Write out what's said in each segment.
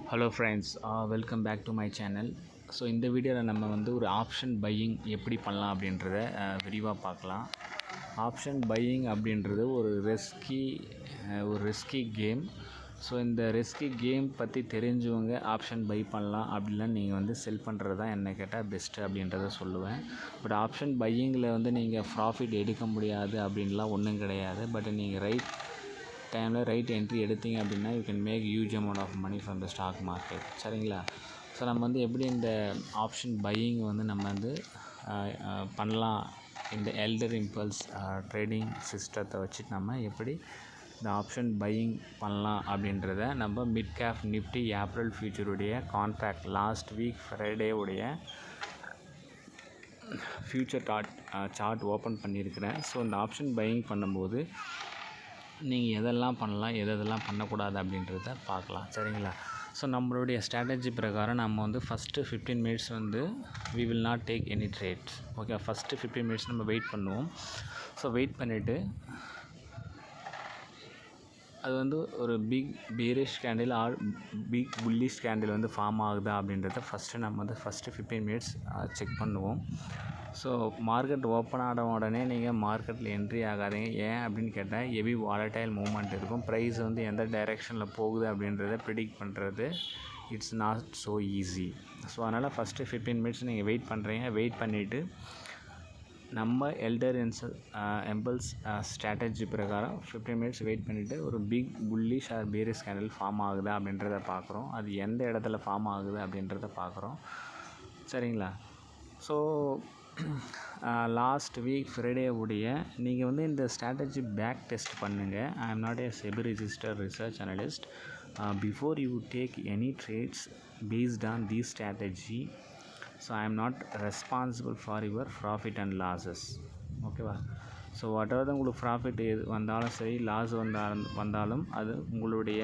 Hello friends, welcome back to my channel. So இந்த வீடியோவில் நம்ம வந்து ஒரு ஆப்ஷன் பையிங் எப்படி பண்ணலாம் அப்படின்றத விரிவாக பார்க்கலாம். ஆப்ஷன் பையிங் அப்படின்றது ஒரு ரிஸ்கி கேம். ஸோ இந்த ரிஸ்கி கேம் பற்றி தெரிஞ்சவங்க ஆப்ஷன் பை பண்ணலாம், அப்படின்லாம் நீங்கள் வந்து செல் பண்ணுறது தான் என்ன கேட்டால் பெஸ்ட்டு அப்படின்றத சொல்லுவேன். பட் ஆப்ஷன் பையிங்கில் வந்து நீங்கள் ப்ராஃபிட் எடுக்க முடியாது அப்படின்லாம் ஒன்றும் கிடையாது. பட் நீங்கள் ரைட் டைமில் ரைட் என்ட்ரி எடுத்தீங்க அப்படின்னா you can make huge amount of money from the stock market. சரிங்களா? ஸோ நம்ம வந்து எப்படி இந்த ஆப்ஷன் பையிங் வந்து நம்ம வந்து பண்ணலாம், இந்த எல்டர் இம்பல்ஸ் ட்ரேடிங் சிஸ்டத்தை வச்சு நம்ம எப்படி இந்த ஆப்ஷன் பையிங் பண்ணலாம் அப்படின்றத நம்ம மிட் கேப் நிஃப்டி ஏப்ரல் ஃபியூச்சருடைய கான்ட்ராக்ட் லாஸ்ட் வீக் ஃப்ரைடே உடைய ஃபியூச்சர் சார்ட் ஓப்பன் பண்ணியிருக்கிறேன். ஸோ இந்த ஆப்ஷன் பையிங் பண்ணும்போது நீங்கள் எதெல்லாம் பண்ணலாம், எதெல்லாம் பண்ணக்கூடாது அப்படின்றத பார்க்கலாம். சரிங்களா? ஸோ நம்மளுடைய ஸ்ட்ராட்டஜி பிரகாரம் நம்ம வந்து ஃபஸ்ட்டு 15 மினிட்ஸ் வந்து we will not take any trades. Okay, first 15 minutes நம்ம வெயிட் பண்ணுவோம். ஸோ வெயிட் பண்ணிவிட்டு அது வந்து ஒரு big bearish candle or big bullish candle வந்து ஃபார்ம் ஆகுதா அப்படின்றத ஃபஸ்ட்டு நம்ம வந்து ஃபஸ்ட்டு 15 மினிட்ஸ் செக் பண்ணுவோம். ஸோ மார்க்கெட் ஓப்பன் ஆன உடனே நீங்கள் மார்க்கெட்டில் என்ட்ரி ஆகாதீங்க. ஏன் அப்படின்னு கேட்டால் ஹெவி வாலடைல் மூவ்மெண்ட் இருக்கும். ப்ரைஸ் வந்து எந்த டைரெக்ஷனில் போகுது அப்படின்றத ப்ரிடிக்ட் பண்ணுறது it's not so easy. So அதனால் ஃபஸ்ட்டு 15 மினிட்ஸ் நீங்கள் வெயிட் பண்ணுறீங்க. வெயிட் பண்ணிவிட்டு நம்ம எல்டர் இம்பல்ஸ் ஸ்ட்ராட்டஜி பிரகாரம் 15 மினிட்ஸ் வெயிட் பண்ணிவிட்டு ஒரு big bullish or bearish candle form ஆகுதா அப்படின்றத பார்க்குறோம். அது எந்த இடத்துல ஃபார்ம் ஆகுது அப்படின்றத பார்க்குறோம். சரிங்களா? ஸோ லாஸ்ட் வீக் ஃப்ரைடே உடைய நீங்கள் வந்து இந்த ஸ்ட்ராட்டஜி பேக் டெஸ்ட் பண்ணுங்கள். I am not a SEBI registered research analyst. Before you take any trades based on the strategy, so I am not responsible for your profit and losses. ஓகேவா? So whatever தான் உங்களுக்கு profit வந்தாலும் சரி, loss வந்தாலும் அது உங்களுடைய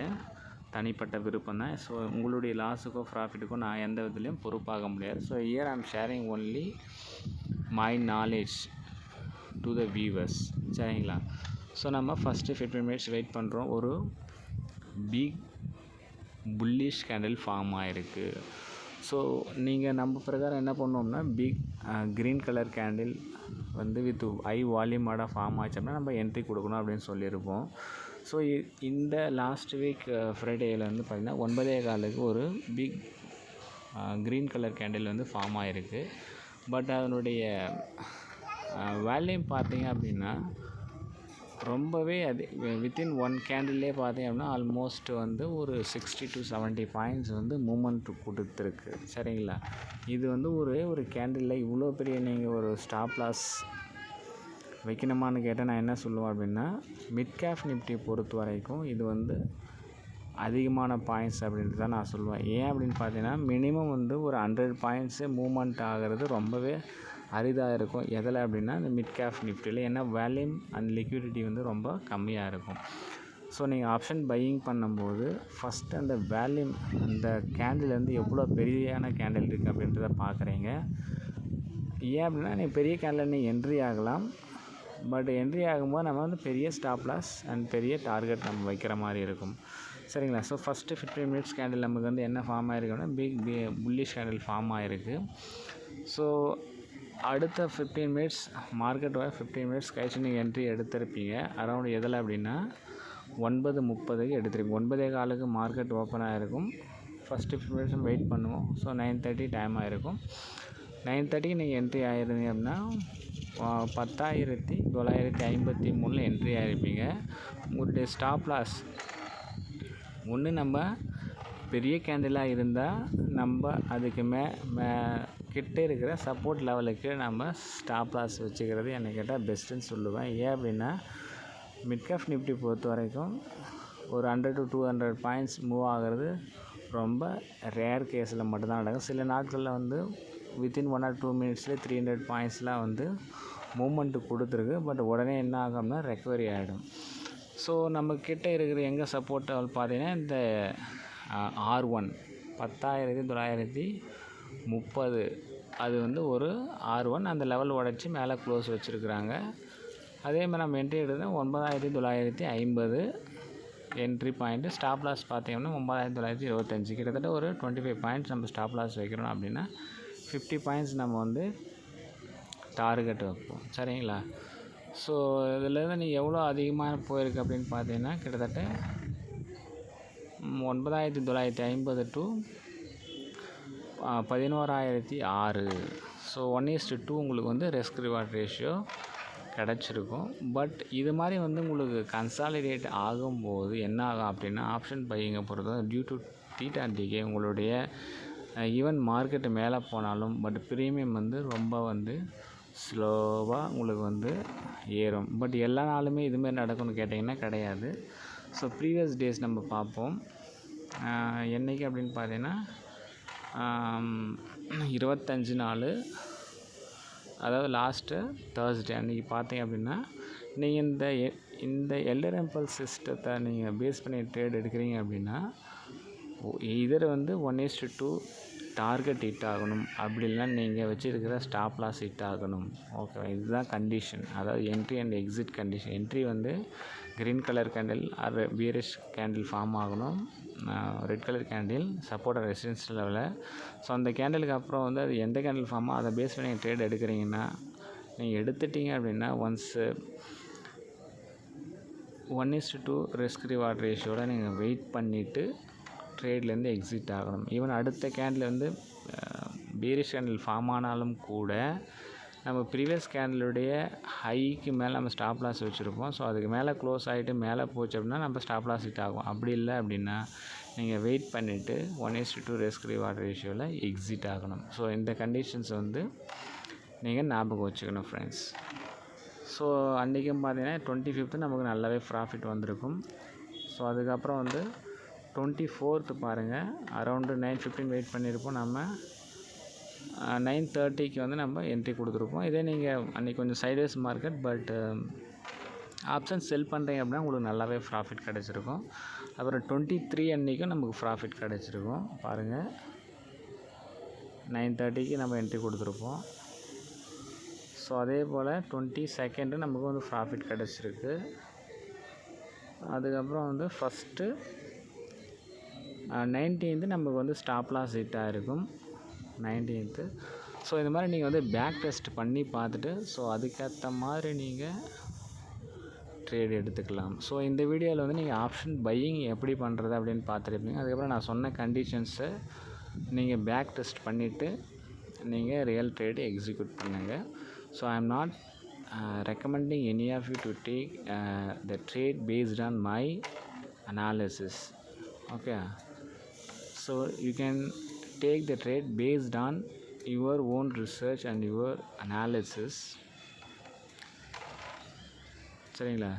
தனிப்பட்ட விருப்பம் தான். ஸோ உங்களுடைய லாஸுக்கோ ப்ராஃபிட்டுக்கோ நான் எந்த விதத்துலையும் பொறுப்பாக முடியாது. So here I am sharing only my knowledge to the viewers. சரிங்களா? ஸோ நம்ம ஃபஸ்ட்டு 15 மினிட்ஸ் வெயிட் பண்ணுறோம். ஒரு பிக் புல்லிஷ் கேண்டில் ஃபார்ம் ஆகிருக்கு. ஸோ நீங்கள் நம்ம பிரகாரம் என்ன பண்ணோம்னா பிக் க்ரீன் கலர் கேண்டில் வந்து வித் ஹை வால்யூமோட ஃபார்ம் ஆச்சு அப்படின்னா நம்ம என்ட்ரி கொடுக்கணும் அப்படின்னு சொல்லியிருப்போம். ஸோ இந்த லாஸ்ட் வீக் ஃப்ரைடேயில் வந்து பார்த்திங்கன்னா 9:15 ஒரு பிக் க்ரீன் கலர் கேண்டில் வந்து ஃபார்ம் ஆகிருக்கு. பட் அதனுடைய வேல்யூம் பார்த்தீங்க அப்படின்னா ரொம்பவே அது வித்தின் ஒன் கேண்டில்லே பார்த்தீங்க அப்படின்னா ஆல்மோஸ்ட் வந்து ஒரு 60 to 70 பாயிண்ட்ஸ் வந்து மூமெண்ட் கொடுத்துருக்கு. சரிங்களா? இது வந்து ஒரு கேண்டிலில் இவ்வளோ பெரிய நீங்கள் ஒரு ஸ்டாப் லாஸ் வைக்கணுமான்னு கேட்டால் நான் என்ன சொல்லுவேன் அப்படின்னா மிட் கேப் நிஃப்டி பொறுத்த வரைக்கும் இது வந்து அதிகமான பாயிண்ட்ஸ் அப்படின்ட்டு தான் நான் சொல்லுவேன். ஏன் அப்படின்னு பார்த்தீங்கன்னா மினிமம் வந்து ஒரு 100 பாயிண்ட்ஸு மூமெண்ட் ஆகிறது ரொம்பவே அரிதாக இருக்கும். எதில் அப்படின்னா இந்த மிட் கேப் நிஃப்டியில். ஏன்னா வேல்யூம் அண்ட் லிக்விடிட்டி வந்து ரொம்ப கம்மியாக இருக்கும். ஸோ நீங்கள் ஆப்ஷன் பையிங் பண்ணும்போது ஃபஸ்ட்டு அந்த வேல்யூம் அந்த கேண்டில் வந்து எவ்வளோ பெரியான கேண்டில் இருக்குது அப்படின்றத பார்க்குறீங்க. ஏன் அப்படின்னா நீங்கள் பெரிய கேண்டில் நீங்கள் என்ட்ரி ஆகலாம். பட் என்ட்ரி ஆகும்போது நம்ம வந்து பெரிய ஸ்டாப் லாஸ் அண்ட் பெரிய டார்கெட் நம்ம வைக்கிற மாதிரி இருக்கும். சரிங்களா? ஸோ ஃபஸ்ட்டு 15 மினிட்ஸ் கேண்டில் நமக்கு வந்து என்ன ஃபார்ம் ஆகிருக்கு அப்படின்னா பிக் புல்லிஷ் கேண்டில் ஃபார்ம் ஆகிருக்கு. ஸோ அடுத்த 15 மினிட்ஸ் மார்க்கெட் 15 மினிட்ஸ் கழிச்சு நீங்கள் என்ட்ரி எடுத்திருப்பீங்க. அரௌண்ட் எதில் அப்படின்னா 9:30 எடுத்திருப்பீங்க. 9:15 மார்க்கெட் ஓப்பன் ஆகிருக்கும். ஃபஸ்ட்டு 15 மினிட்ஸ் வெயிட் பண்ணுவோம். ஸோ 9:30 டைம் ஆகிருக்கும். 9:30 நீங்கள் என்ட்ரி ஆகிருந்தீங்க அப்படின்னா 10,953 என்ட்ரி ஆகிருப்பீங்க. உங்களுடைய ஸ்டாப் லாஸ் ஒன்று நம்ம பெரிய கேண்டிலாக இருந்தால் நம்ம அதுக்கு கிட்ட இருக்கிற சப்போர்ட் லெவலுக்கு நம்ம ஸ்டாப் லாஸ் வச்சுக்கிறது என்னை கேட்டால் பெஸ்ட்டுன்னு சொல்லுவேன். ஏன் அப்படின்னா மிட் கேப் நிஃப்டி பொறுத்த வரைக்கும் ஒரு 100 to 200 பாயிண்ட்ஸ் மூவ் ஆகிறது ரொம்ப ரேர் கேஸில் மட்டும்தான் நடக்கும். சில நாட்களில் வந்து வித்தின் 1 or 2 மினிட்ஸ்லேயே 300 பாயிண்ட்ஸ்லாம் வந்து மூமெண்ட்டு கொடுத்துருக்கு. பட் உடனே என்ன ஆகும்னா ரெக்கவரி ஆகிடும். ஸோ நம்மக்கிட்ட இருக்கிற எங்கே சப்போர்ட் லெவல் பார்த்தீங்கன்னா இந்த R1 10,930 அது வந்து ஒரு R1 அந்த லெவல் உடச்சி மேலே க்ளோஸ் வச்சுருக்குறாங்க. அதே மாதிரி நம்ம என்ட்ரி எடுத்தால் 9,950 என்ட்ரி பாயிண்ட்டு. ஸ்டாப் லாஸ் பார்த்தீங்கன்னா 9925, கிட்டத்தட்ட ஒரு 25 பாயிண்ட்ஸ் நம்ம ஸ்டாப் லாஸ் வைக்கிறோம் அப்படின்னா 50 பாயிண்ட்ஸ் நம்ம வந்து டார்கெட் வைப்போம். சரிங்களா? ஸோ இதிலேருந்து நீங்கள் எவ்வளோ அதிகமாக போயிருக்கு அப்படின்னு பார்த்தீங்கன்னா கிட்டத்தட்ட 9950 டு 11006. ஸோ 1:2 உங்களுக்கு வந்து ரிஸ்க் ரிவார்ட் ரேஷியோ கிடச்சிருக்கும். பட் இது மாதிரி வந்து உங்களுக்கு கன்சாலிடேட் ஆகும்போது என்ன ஆகும் அப்படின்னா ஆப்ஷன் பையிங்கை பொறுத்த டியூ டு டீட்டா டிகே உங்களுடைய ஈவன் மார்க்கெட்டு மேலே போனாலும் பட் ப்ரீமியம் வந்து ரொம்ப வந்து ஸ்லோவாக உங்களுக்கு வந்து ஏறும். பட் எல்லா நாளுமே இதுமாரி நடக்கும்னு கேட்டிங்கன்னா கிடையாது. ஸோ ப்ரீவியஸ் டேஸ் நம்ம பார்ப்போம். என்றைக்கு அப்படின்னு பார்த்தீங்கன்னா 25/4, அதாவது லாஸ்ட்டு தேர்ஸ்டே அன்றைக்கி பார்த்தீங்க அப்படின்னா நீங்கள் இந்த எல்ஆர்எம்பல் சிஸ்டத்தை நீங்கள் பேஸ் பண்ணி ட்ரேட் எடுக்கிறீங்க அப்படின்னா இதர் வந்து 1:2 டார்கெட் ஹிட் ஆகணும், அப்படி இல்லைன்னா நீங்கள் வச்சுருக்கிற ஸ்டாப் லாஸ் ஹிட் ஆகணும். ஓகே, இதுதான் கண்டிஷன். அதாவது entry and exit condition. Entry வந்து green colour candle or bearish candle form ஆகணும், red colour candle support and resistance லெவலில். ஸோ அந்த கேண்டிலுக்கு அப்புறம் வந்து அது எந்த கேண்டில் ஃபார்மோ அதை பேஸ் பண்ணி ட்ரேட் எடுக்கிறீங்கன்னா நீங்கள் எடுத்துட்டீங்க அப்படின்னா ஒன்ஸு 1:2 ரிஸ்க் ரிவார்ட் ரேஷியோட நீங்கள் வெயிட் பண்ணிவிட்டு ட்ரேட்லேருந்து எக்ஸிட் ஆகணும். ஈவன் அடுத்த கேண்டில் வந்து பீரிஷ் கேண்டில் ஃபார்ம் ஆனாலும் கூட நம்ம ப்ரீவியஸ் கேண்டிலுடைய ஹைக்கு மேலே நம்ம ஸ்டாப் லாஸ் வச்சுருப்போம். ஸோ அதுக்கு மேலே க்ளோஸ் ஆகிட்டு மேலே போச்சு அப்படின்னா நம்ம ஸ்டாப் லாஸ் ஹிட் ஆகும். அப்படி இல்லை அப்படின்னா நீங்கள் வெயிட் பண்ணிவிட்டு 1:2 ரிஸ்க் ரிவார்ட் ரேஷியோவில் எக்ஸிட் ஆகணும். ஸோ இந்த கண்டிஷன்ஸ் வந்து நீங்கள் ஞாபகம் வச்சுக்கணும் ஃப்ரெண்ட்ஸ். ஸோ அன்றைக்கும் பார்த்தீங்கன்னா 25th நமக்கு நல்லாவே ப்ராஃபிட் வந்திருக்கும். ஸோ அதுக்கப்புறம் வந்து 24th பாருங்கள், அரௌண்டு 9:15 வெயிட் பண்ணியிருப்போம். நம்ம 9:30க்கு வந்து நம்ம என்ட்ரி கொடுத்துருப்போம். இதே நீங்கள் அன்றைக்கி கொஞ்சம் சைட்வேஸ் மார்க்கெட், பட் ஆப்ஷன் செல் பண்ணுறீங்க அப்படின்னா உங்களுக்கு நல்லாவே ப்ராஃபிட் கிடச்சிருக்கும். அப்புறம் 23 அன்றைக்கும் நமக்கு ப்ராஃபிட் கிடச்சிருக்கும். பாருங்கள், 9:30க்கு நம்ம என்ட்ரி கொடுத்துருப்போம். ஸோ அதே போல் 22nd நமக்கு வந்து ப்ராஃபிட் கிடச்சிருக்கு. அதுக்கப்புறம் வந்து ஃபஸ்ட்டு 19th நமக்கு வந்து ஸ்டாப் லாஸ் ஹிட் ஆகிருக்கும் 19th. ஸோ இந்த மாதிரி நீங்கள் வந்து பேக் டெஸ்ட் பண்ணி பார்த்துட்டு ஸோ அதுக்கேற்ற மாதிரி நீங்கள் ட்ரேட் எடுத்துக்கலாம். ஸோ இந்த வீடியோவில் வந்து நீங்கள் ஆப்ஷன் பையிங் எப்படி பண்ணுறது அப்படின்னு பார்த்துருப்பீங்க. அதுக்கப்புறம் நான் சொன்ன கண்டிஷன்ஸை நீங்கள் பேக் டெஸ்ட் பண்ணிவிட்டு நீங்கள் ரியல் ட்ரேடு எக்ஸிக்யூட் பண்ணுங்கள். So I am not recommending any of you to take the trade based on my analysis. Okay, so you can take the trade based on your own research and your analysis. சரிங்களா?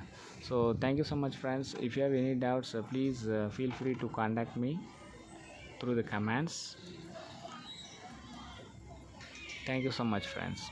So thank you so much friends. If you have any doubts please feel free to contact me through the comments. Thank you so much friends.